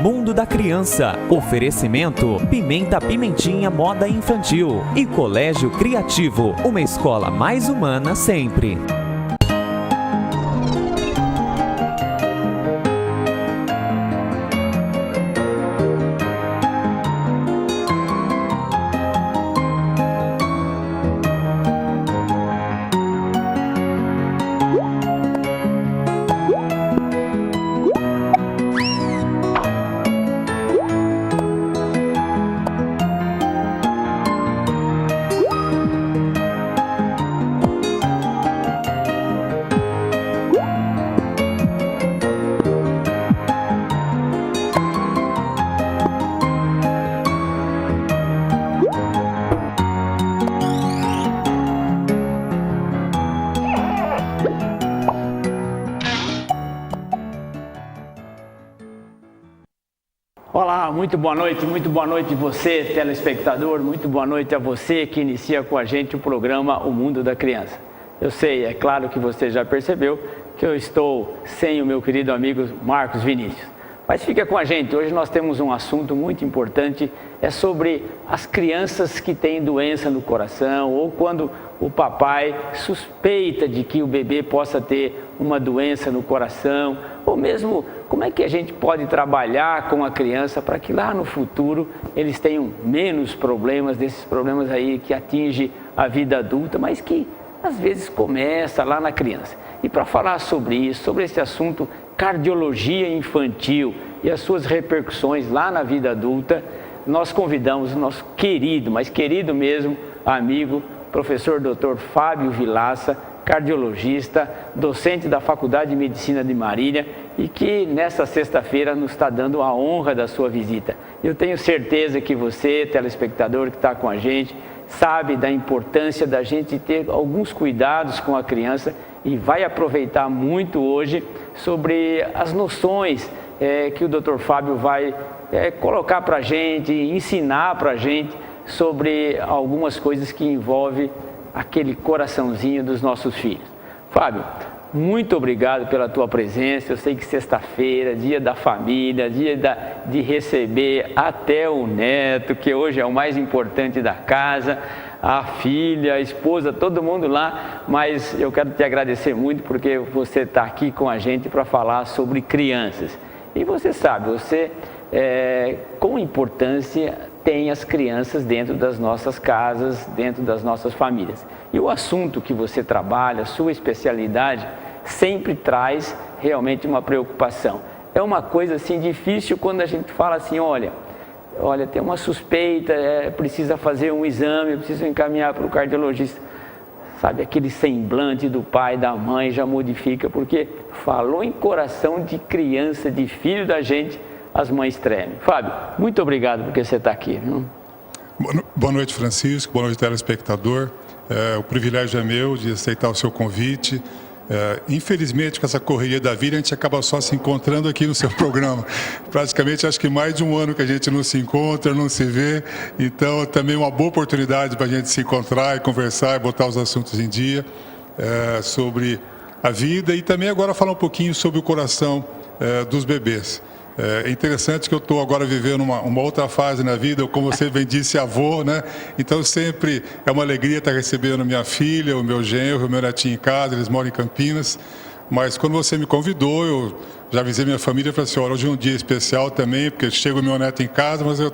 Mundo da Criança. Oferecimento Pimenta Pimentinha Moda Infantil e Colégio Criativo, uma escola mais humana sempre. Olá, muito boa noite você, telespectador, muito boa noite a você que inicia com a gente o programa O Mundo da Criança. Eu sei, é claro que você já percebeu que eu estou sem o meu querido amigo Marcos Vinícius. Mas fica com a gente, hoje nós temos um assunto muito importante, é sobre as crianças que têm doença no coração ou quando o papai suspeita de que o bebê possa ter uma doença no coração, ou mesmo como é que a gente pode trabalhar com a criança para que lá no futuro eles tenham menos problemas, desses problemas aí que atingem a vida adulta, mas que às vezes começa lá na criança. E para falar sobre isso, sobre esse assunto, cardiologia infantil e as suas repercussões lá na vida adulta, nós convidamos o nosso querido, mas querido mesmo, amigo, professor Dr. Fábio Vilaça, cardiologista, docente da Faculdade de Medicina de Marília e que nesta sexta-feira nos está dando a honra da sua visita. Eu tenho certeza que você, telespectador que está com a gente, sabe da importância da gente ter alguns cuidados com a criança e vai aproveitar muito hoje sobre as noções que o Dr. Fábio vai colocar para a gente, ensinar para a gente sobre algumas coisas que envolvem aquele coraçãozinho dos nossos filhos. Fábio, muito obrigado pela tua presença. Eu sei que sexta-feira, dia da família, de receber até o neto, que hoje é o mais importante da casa, a filha, a esposa, todo mundo lá, mas eu quero te agradecer muito porque você está aqui com a gente para falar sobre crianças. E você sabe, com importância tem as crianças dentro das nossas casas, dentro das nossas famílias. E o assunto que você trabalha, sua especialidade, sempre traz realmente uma preocupação. É uma coisa assim difícil quando a gente fala assim, olha, tem uma suspeita, precisa fazer um exame, precisa encaminhar para o cardiologista. Sabe, aquele semblante do pai, da mãe já modifica, porque falou em coração de criança, de filho da gente, as mães tremem. Fábio, muito obrigado porque você está aqui. Boa noite, Francisco. Boa noite, telespectador. O privilégio é meu de aceitar o seu convite. Infelizmente, com essa correria da vida, a gente acaba só se encontrando aqui no seu programa. Praticamente, acho que mais de um ano que a gente não se encontra, não se vê. Então, também uma boa oportunidade para a gente se encontrar e conversar e botar os assuntos em dia sobre a vida e também agora falar um pouquinho sobre o coração dos bebês. É interessante que eu estou agora vivendo uma outra fase na vida, como você bem disse, avô, né? Então sempre é uma alegria estar recebendo minha filha, o meu genro, o meu netinho em casa, eles moram em Campinas. Mas quando você me convidou, eu já avisei minha família e falei assim, olha, hoje é um dia especial também, porque chega o meu neto em casa, mas eu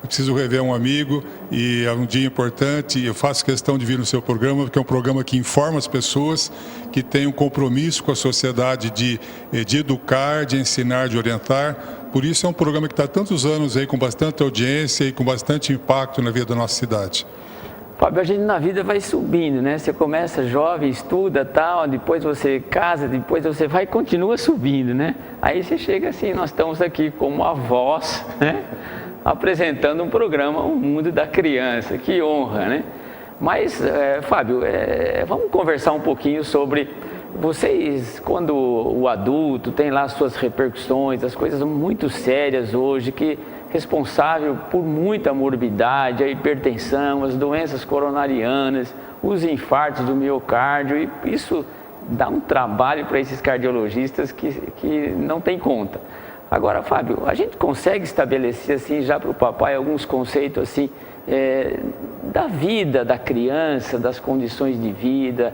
preciso rever um amigo e é um dia importante e eu faço questão de vir no seu programa, porque é um programa que informa as pessoas, que tem um compromisso com a sociedade de educar, de ensinar, de orientar. Por isso é um programa que está há tantos anos aí com bastante audiência e com bastante impacto na vida da nossa cidade. Fábio, a gente na vida vai subindo, né? Você começa jovem, estuda, tal, depois você casa, depois você vai e continua subindo, né? Aí você chega assim, nós estamos aqui como avós, né? Apresentando um programa, O Mundo da Criança, que honra, né? Mas, Fábio, vamos conversar um pouquinho sobre vocês, quando o adulto tem lá suas repercussões, as coisas muito sérias hoje, que responsável por muita morbidade, a hipertensão, as doenças coronarianas, os infartos do miocárdio, e isso dá um trabalho para esses cardiologistas que não tem conta. Agora, Fábio, a gente consegue estabelecer assim já para o papai alguns conceitos assim da vida da criança, das condições de vida,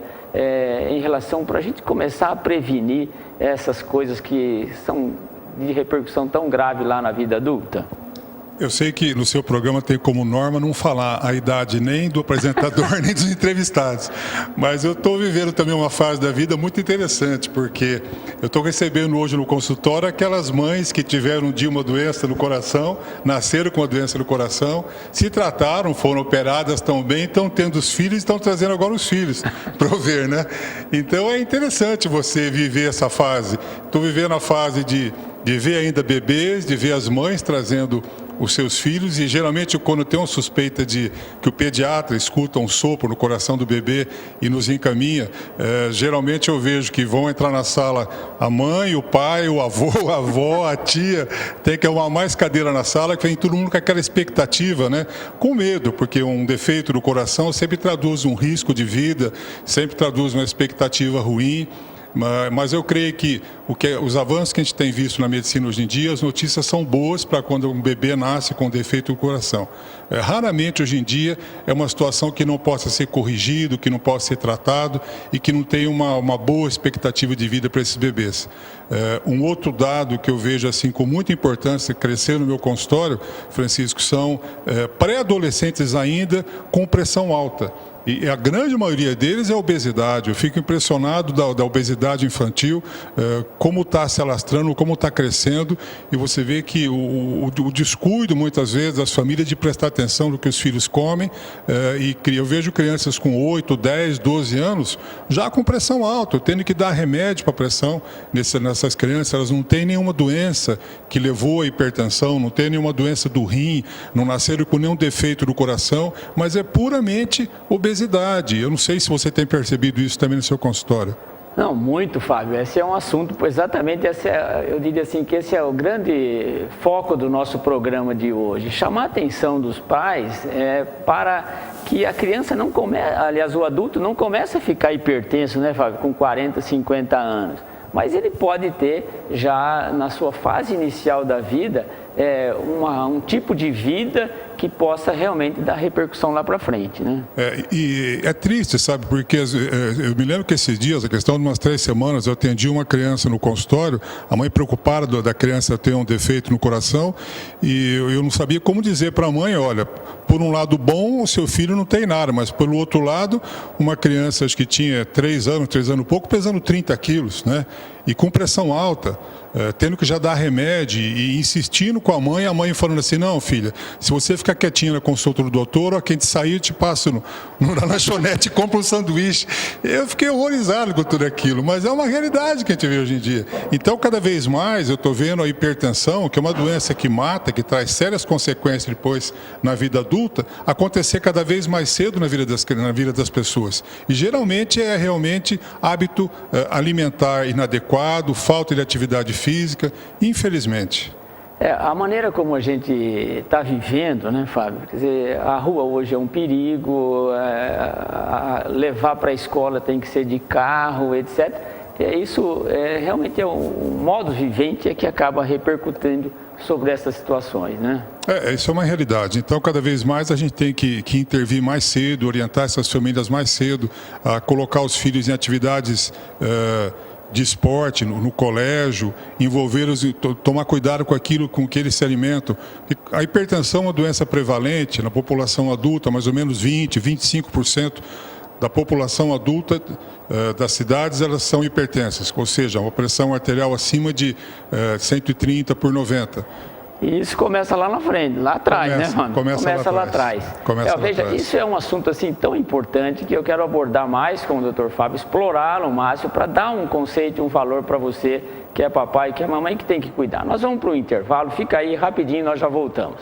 em relação para a gente começar a prevenir essas coisas que são de repercussão tão grave lá na vida adulta? Eu sei que no seu programa tem como norma não falar a idade nem do apresentador, nem dos entrevistados. Mas eu estou vivendo também uma fase da vida muito interessante, porque eu estou recebendo hoje no consultório aquelas mães que tiveram um dia uma doença no coração, nasceram com uma doença no coração, se trataram, foram operadas, estão bem, estão tendo os filhos e estão trazendo agora os filhos para eu ver, né? Então é interessante você viver essa fase. Estou vivendo a fase de ver ainda bebês, de ver as mães trazendo os seus filhos, e geralmente quando tem uma suspeita de que o pediatra escuta um sopro no coração do bebê e nos encaminha, geralmente eu vejo que vão entrar na sala a mãe, o pai, o avô, a avó, a tia, tem que arrumar mais cadeira na sala, que vem todo mundo com aquela expectativa, né? Com medo, porque um defeito do coração sempre traduz um risco de vida, sempre traduz uma expectativa ruim. Mas eu creio que os avanços que a gente tem visto na medicina hoje em dia, as notícias são boas para quando um bebê nasce com defeito do coração. Raramente hoje em dia é uma situação que não possa ser corrigido, que não possa ser tratado e que não tem uma boa expectativa de vida para esses bebês. Um outro dado que eu vejo assim com muita importância crescer no meu consultório, Francisco, são pré-adolescentes ainda com pressão alta. E a grande maioria deles é obesidade. Eu fico impressionado da obesidade infantil, como está se alastrando, como está crescendo, e você vê que o descuido, muitas vezes, das famílias de prestar atenção no que os filhos comem, e eu vejo crianças com 8, 10, 12 anos, já com pressão alta, tendo que dar remédio para pressão nessas crianças. Elas não têm nenhuma doença que levou à hipertensão, não têm nenhuma doença do rim, não nasceram com nenhum defeito do coração, mas é puramente obesidade. Eu não sei se você tem percebido isso também no seu consultório. Não, muito, Fábio. Esse é um assunto, exatamente, eu diria assim, que esse é o grande foco do nosso programa de hoje. Chamar a atenção dos pais para que a criança não comece, aliás, o adulto não comece a ficar hipertenso, né, Fábio, com 40, 50 anos. Mas ele pode ter, já na sua fase inicial da vida, um tipo de vida que possa realmente dar repercussão lá para frente, né? E é triste, sabe, porque eu me lembro que esses dias, a questão de umas 3 semanas, eu atendi uma criança no consultório, a mãe preocupada da criança ter um defeito no coração, e eu não sabia como dizer para a mãe, olha, por um lado bom, o seu filho não tem nada, mas pelo outro lado, uma criança acho que tinha 3 anos e pouco, pesando 30 quilos, né? E com pressão alta, tendo que já dar remédio e insistindo com a mãe falando assim, não, filha, se você ficar quietinha na consulta do doutor, ó, quem te sair, eu te passo na lanchonete e compra um sanduíche. Eu fiquei horrorizado com tudo aquilo, mas é uma realidade que a gente vê hoje em dia. Então, cada vez mais, eu estou vendo a hipertensão, que é uma doença que mata, que traz sérias consequências depois na vida adulta, acontecer cada vez mais cedo na vida das pessoas. E geralmente é realmente hábito alimentar inadequado, falta de atividade física, infelizmente. A maneira como a gente está vivendo, né, Fábio? Quer dizer, a rua hoje é um perigo, levar para a escola tem que ser de carro, etc. Isso realmente é um modo vivente que acaba repercutindo sobre essas situações, né? Isso é uma realidade. Então, cada vez mais a gente tem que intervir mais cedo, orientar essas famílias mais cedo, a colocar os filhos em atividades de esporte no colégio, envolvê-los e tomar cuidado com aquilo com que eles se alimentam. A hipertensão é uma doença prevalente na população adulta, mais ou menos 25% da população adulta das cidades, elas são hipertensas, ou seja, uma pressão arterial acima de 130/90. E isso começa lá na frente, lá atrás, né, mano? Começa lá atrás. Veja, isso é um assunto assim tão importante que eu quero abordar mais com o Dr. Fábio, explorá-lo ao máximo para dar um conceito, um valor para você que é papai, que é mamãe, que tem que cuidar. Nós vamos para o intervalo, fica aí rapidinho, nós já voltamos.